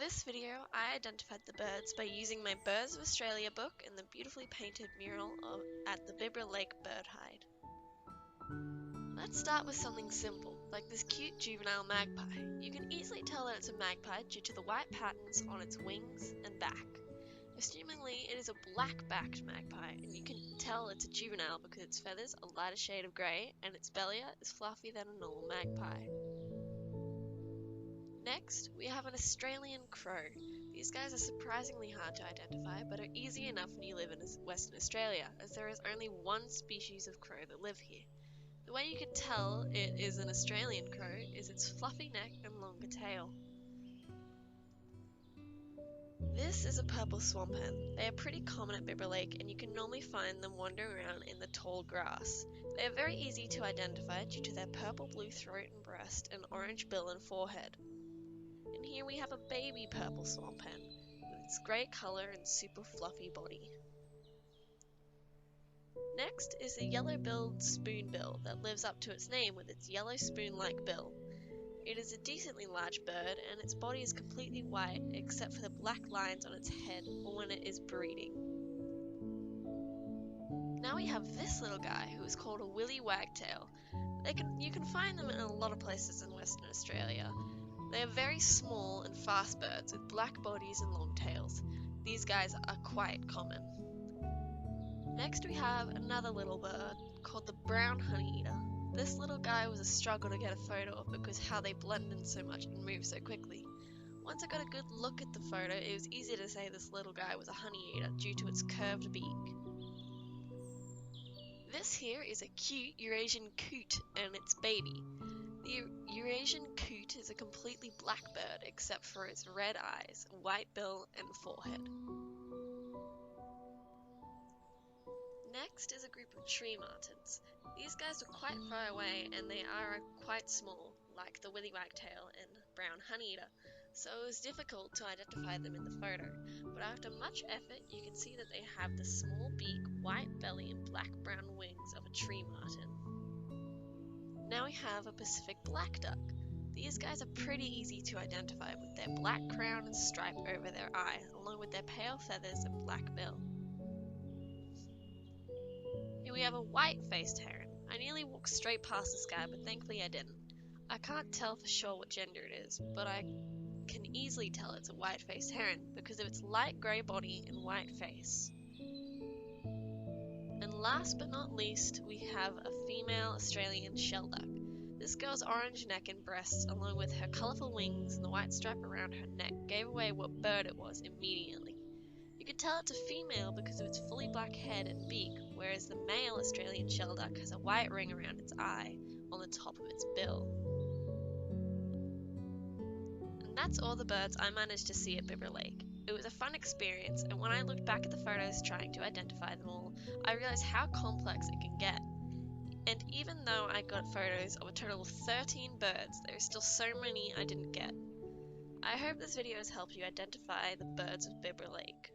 this video, I identified the birds by using my Birds of Australia book and the beautifully painted mural at the Bibra Lake bird hide. Let's start with something simple, like this cute juvenile magpie. You can easily tell that it's a magpie due to the white patterns on its wings and back. Assumingly, it is a black-backed magpie, and you can tell it's a juvenile because its feathers are a lighter shade of grey and its bellier is fluffier than a normal magpie. Next, we have an Australian crow. These guys are surprisingly hard to identify, but are easy enough when you live in Western Australia, as there is only one species of crow that live here. The way you can tell it is an Australian crow is its fluffy neck and longer tail. This is a purple swamp hen. They are pretty common at Bibra Lake, and you can normally find them wandering around in the tall grass. They are very easy to identify due to their purple-blue throat and breast and orange bill and forehead. And here we have a baby purple swamp hen with its grey colour and super fluffy body. Next is the yellow-billed spoonbill that lives up to its name with its yellow spoon-like bill. It is a decently large bird, and its body is completely white except for the black lines on its head or when it is breeding. Now we have this little guy who is called a willy wagtail. You can find them in a lot of places in Western Australia. They are very small and fast birds with black bodies and long tails. These guys are quite common. Next we have another little bird called the brown honeyeater. This little guy was a struggle to get a photo of because how they blend in so much and move so quickly. Once I got a good look at the photo, it was easy to say this little guy was a honeyeater due to its curved beak. This here is a cute Eurasian coot and its baby. The Eurasian coot is a completely black bird except for its red eyes, white bill and forehead. Next is a group of tree martins. These guys are quite far away and they are quite small, like the willy wagtail and brown honeyeater, so it was difficult to identify them in the photo, but after much effort you can see that they have the small beak, white belly and black-brown wings of a tree martin. Now we have a Pacific black duck. These guys are pretty easy to identify with their black crown and stripe over their eye, along with their pale feathers and black bill. Here we have a white-faced heron. I nearly walked straight past this guy, but thankfully I didn't. I can't tell for sure what gender it is, but I can easily tell it's a white-faced heron because of its light grey body and white face. And last but not least, we have a female Australian shelduck. This girl's orange neck and breasts, along with her colourful wings and the white stripe around her neck, gave away what bird it was immediately. You could tell it's a female because of its fully black head and beak, whereas the male Australian shelduck has a white ring around its eye on the top of its bill. And that's all the birds I managed to see at Bibra Lake. It was a fun experience, and when I looked back at the photos trying to identify them all, I realised how complex it can get. And even though I got photos of a total of 13 birds, there are still so many I didn't get. I hope this video has helped you identify the birds of Bibra Lake.